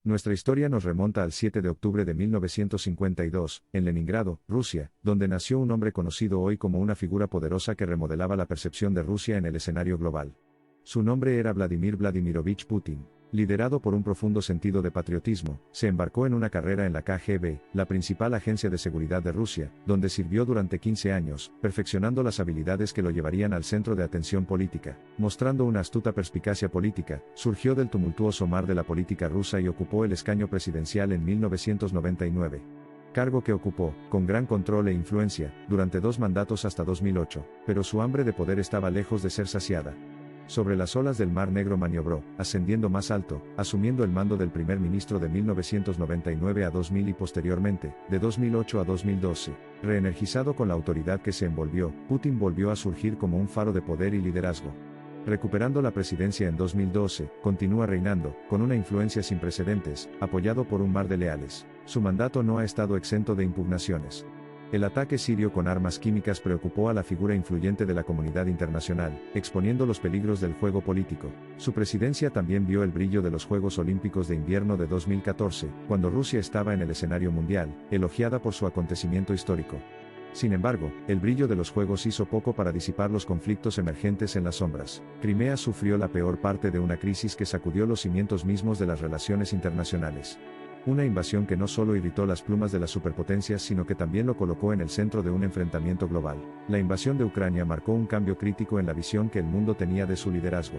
Nuestra historia nos remonta al 7 de octubre de 1952, en Leningrado, Rusia, donde nació un hombre conocido hoy como una figura poderosa que remodelaba la percepción de Rusia en el escenario global. Su nombre era Vladimir Vladimirovich Putin. Liderado por un profundo sentido de patriotismo, se embarcó en una carrera en la KGB, la principal agencia de seguridad de Rusia, donde sirvió durante 15 años, perfeccionando las habilidades que lo llevarían al centro de atención política. Mostrando una astuta perspicacia política, surgió del tumultuoso mar de la política rusa y ocupó el escaño presidencial en 1999. Cargo que ocupó, con gran control e influencia, durante 2 mandatos hasta 2008, pero su hambre de poder estaba lejos de ser saciada. Sobre las olas del Mar Negro maniobró, ascendiendo más alto, asumiendo el mando del primer ministro de 1999 a 2000 y posteriormente, de 2008 a 2012. Reenergizado con la autoridad que se envolvió, Putin volvió a surgir como un faro de poder y liderazgo. Recuperando la presidencia en 2012, continúa reinando, con una influencia sin precedentes, apoyado por un mar de leales. Su mandato no ha estado exento de impugnaciones. El ataque sirio con armas químicas preocupó a la figura influyente de la comunidad internacional, exponiendo los peligros del juego político. Su presidencia también vio el brillo de los Juegos Olímpicos de Invierno de 2014, cuando Rusia estaba en el escenario mundial, elogiada por su acontecimiento histórico. Sin embargo, el brillo de los Juegos hizo poco para disipar los conflictos emergentes en las sombras. Crimea sufrió la peor parte de una crisis que sacudió los cimientos mismos de las relaciones internacionales. Una invasión que no solo irritó las plumas de las superpotencias sino que también lo colocó en el centro de un enfrentamiento global. La invasión de Ucrania marcó un cambio crítico en la visión que el mundo tenía de su liderazgo.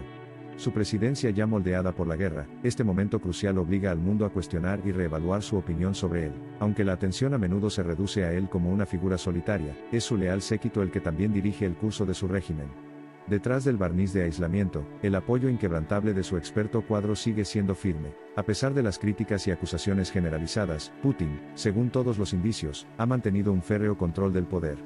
Su presidencia ya moldeada por la guerra, este momento crucial obliga al mundo a cuestionar y reevaluar su opinión sobre él. Aunque la atención a menudo se reduce a él como una figura solitaria, es su leal séquito el que también dirige el curso de su régimen. Detrás del barniz de aislamiento, el apoyo inquebrantable de su experto cuadro sigue siendo firme. A pesar de las críticas y acusaciones generalizadas, Putin, según todos los indicios, ha mantenido un férreo control del poder.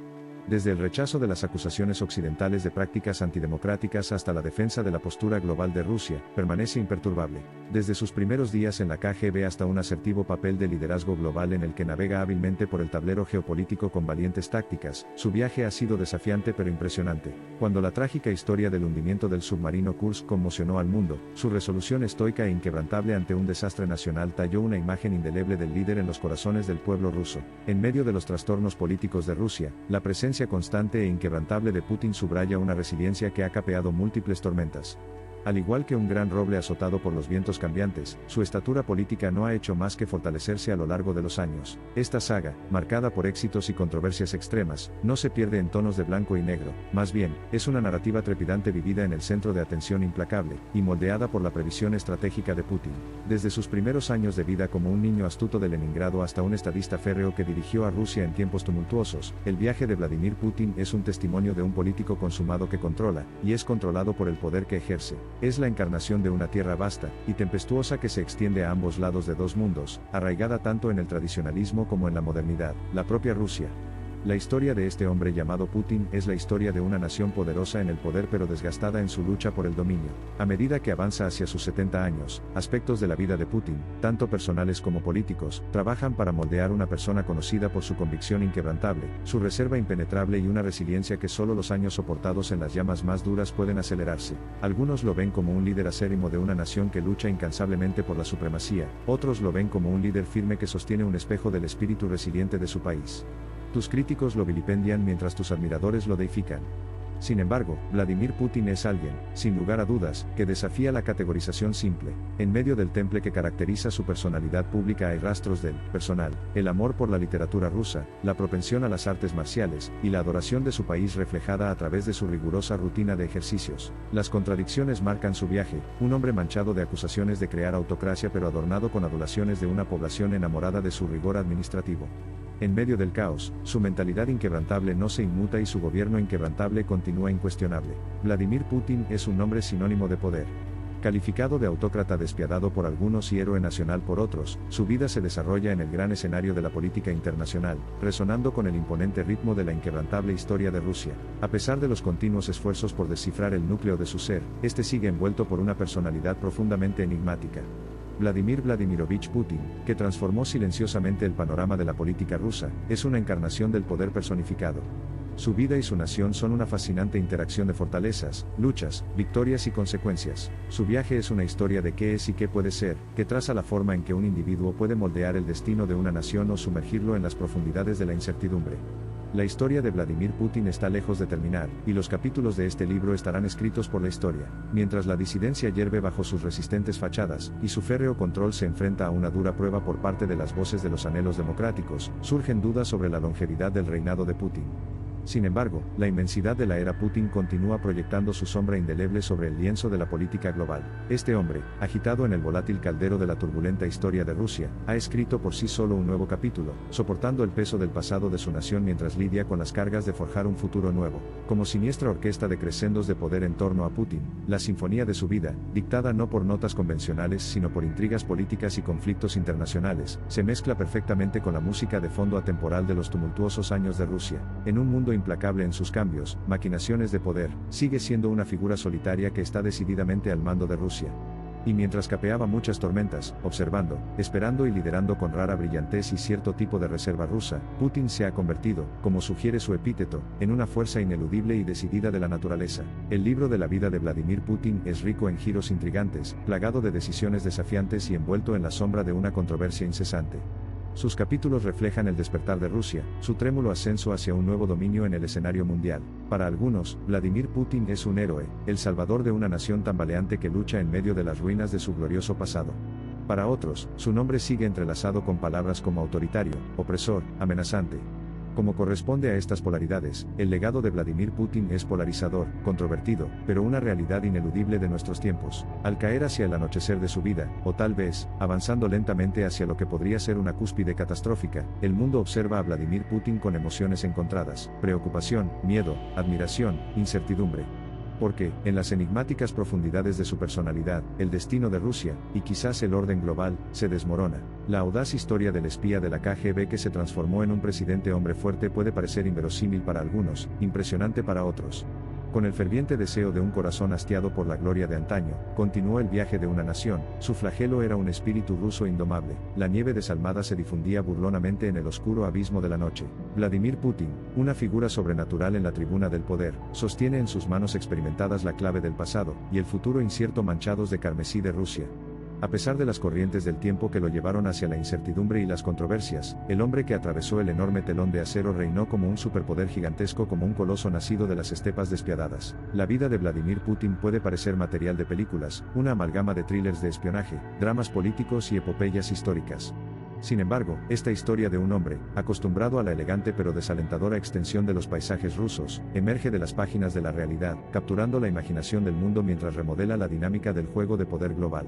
Desde el rechazo de las acusaciones occidentales de prácticas antidemocráticas hasta la defensa de la postura global de Rusia, permanece imperturbable. Desde sus primeros días en la KGB hasta un asertivo papel de liderazgo global en el que navega hábilmente por el tablero geopolítico con valientes tácticas, su viaje ha sido desafiante pero impresionante. Cuando la trágica historia del hundimiento del submarino Kursk conmocionó al mundo, su resolución estoica e inquebrantable ante un desastre nacional talló una imagen indeleble del líder en los corazones del pueblo ruso. En medio de los trastornos políticos de Rusia, la presencia constante e inquebrantable de Putin subraya una resiliencia que ha capeado múltiples tormentas. Al igual que un gran roble azotado por los vientos cambiantes, su estatura política no ha hecho más que fortalecerse a lo largo de los años. Esta saga, marcada por éxitos y controversias extremas, no se pierde en tonos de blanco y negro, más bien, es una narrativa trepidante vivida en el centro de atención implacable, y moldeada por la previsión estratégica de Putin. Desde sus primeros años de vida como un niño astuto de Leningrado hasta un estadista férreo que dirigió a Rusia en tiempos tumultuosos, el viaje de Vladimir Putin es un testimonio de un político consumado que controla, y es controlado por el poder que ejerce. Es la encarnación de una tierra vasta y tempestuosa que se extiende a ambos lados de dos mundos, arraigada tanto en el tradicionalismo como en la modernidad, la propia Rusia. La historia de este hombre llamado Putin es la historia de una nación poderosa en el poder pero desgastada en su lucha por el dominio. A medida que avanza hacia sus 70 años, aspectos de la vida de Putin, tanto personales como políticos, trabajan para moldear una persona conocida por su convicción inquebrantable, su reserva impenetrable y una resiliencia que solo los años soportados en las llamas más duras pueden acelerarse. Algunos lo ven como un líder acérrimo de una nación que lucha incansablemente por la supremacía, otros lo ven como un líder firme que sostiene un espejo del espíritu resiliente de su país. Tus críticos lo vilipendian mientras tus admiradores lo deifican. Sin embargo, Vladimir Putin es alguien, sin lugar a dudas, que desafía la categorización simple. En medio del temple que caracteriza su personalidad pública hay rastros del personal, el amor por la literatura rusa, la propensión a las artes marciales, y la adoración de su país reflejada a través de su rigurosa rutina de ejercicios. Las contradicciones marcan su viaje, un hombre manchado de acusaciones de crear autocracia pero adornado con adulaciones de una población enamorada de su rigor administrativo. En medio del caos, su mentalidad inquebrantable no se inmuta y su gobierno inquebrantable continúa incuestionable. Vladimir Putin es un nombre sinónimo de poder. Calificado de autócrata despiadado por algunos y héroe nacional por otros, su vida se desarrolla en el gran escenario de la política internacional, resonando con el imponente ritmo de la inquebrantable historia de Rusia. A pesar de los continuos esfuerzos por descifrar el núcleo de su ser, este sigue envuelto por una personalidad profundamente enigmática. Vladimir Vladimirovich Putin, que transformó silenciosamente el panorama de la política rusa, es una encarnación del poder personificado. Su vida y su nación son una fascinante interacción de fortalezas, luchas, victorias y consecuencias. Su viaje es una historia de qué es y qué puede ser, que traza la forma en que un individuo puede moldear el destino de una nación o sumergirlo en las profundidades de la incertidumbre. La historia de Vladimir Putin está lejos de terminar, y los capítulos de este libro estarán escritos por la historia. Mientras la disidencia hierve bajo sus resistentes fachadas, y su férreo control se enfrenta a una dura prueba por parte de las voces de los anhelos democráticos, surgen dudas sobre la longevidad del reinado de Putin. Sin embargo, la inmensidad de la era Putin continúa proyectando su sombra indeleble sobre el lienzo de la política global. Este hombre, agitado en el volátil caldero de la turbulenta historia de Rusia, ha escrito por sí solo un nuevo capítulo, soportando el peso del pasado de su nación mientras lidia con las cargas de forjar un futuro nuevo. Como siniestra orquesta de crescendos de poder en torno a Putin, la sinfonía de su vida, dictada no por notas convencionales sino por intrigas políticas y conflictos internacionales, se mezcla perfectamente con la música de fondo atemporal de los tumultuosos años de Rusia. En un mundo implacable en sus cambios, maquinaciones de poder, sigue siendo una figura solitaria que está decididamente al mando de Rusia. Y mientras capeaba muchas tormentas, observando, esperando y liderando con rara brillantez y cierto tipo de reserva rusa, Putin se ha convertido, como sugiere su epíteto, en una fuerza ineludible y decidida de la naturaleza. El libro de la vida de Vladimir Putin es rico en giros intrigantes, plagado de decisiones desafiantes y envuelto en la sombra de una controversia incesante. Sus capítulos reflejan el despertar de Rusia, su trémulo ascenso hacia un nuevo dominio en el escenario mundial. Para algunos, Vladimir Putin es un héroe, el salvador de una nación tambaleante que lucha en medio de las ruinas de su glorioso pasado. Para otros, su nombre sigue entrelazado con palabras como autoritario, opresor, amenazante. Como corresponde a estas polaridades, el legado de Vladimir Putin es polarizador, controvertido, pero una realidad ineludible de nuestros tiempos. Al caer hacia el anochecer de su vida, o tal vez, avanzando lentamente hacia lo que podría ser una cúspide catastrófica, el mundo observa a Vladimir Putin con emociones encontradas, preocupación, miedo, admiración, incertidumbre. Porque, en las enigmáticas profundidades de su personalidad, el destino de Rusia, y quizás el orden global, se desmorona. La audaz historia del espía de la KGB que se transformó en un presidente hombre fuerte puede parecer inverosímil para algunos, impresionante para otros. Con el ferviente deseo de un corazón hastiado por la gloria de antaño, continuó el viaje de una nación. Su flagelo era un espíritu ruso indomable. La nieve desalmada se difundía burlonamente en el oscuro abismo de la noche. Vladimir Putin, una figura sobrenatural en la tribuna del poder, sostiene en sus manos experimentadas la clave del pasado y el futuro incierto manchados de carmesí de Rusia. A pesar de las corrientes del tiempo que lo llevaron hacia la incertidumbre y las controversias, el hombre que atravesó el enorme telón de acero reinó como un superpoder gigantesco, como un coloso nacido de las estepas despiadadas. La vida de Vladimir Putin puede parecer material de películas, una amalgama de thrillers de espionaje, dramas políticos y epopeyas históricas. Sin embargo, esta historia de un hombre, acostumbrado a la elegante pero desalentadora extensión de los paisajes rusos, emerge de las páginas de la realidad, capturando la imaginación del mundo mientras remodela la dinámica del juego de poder global.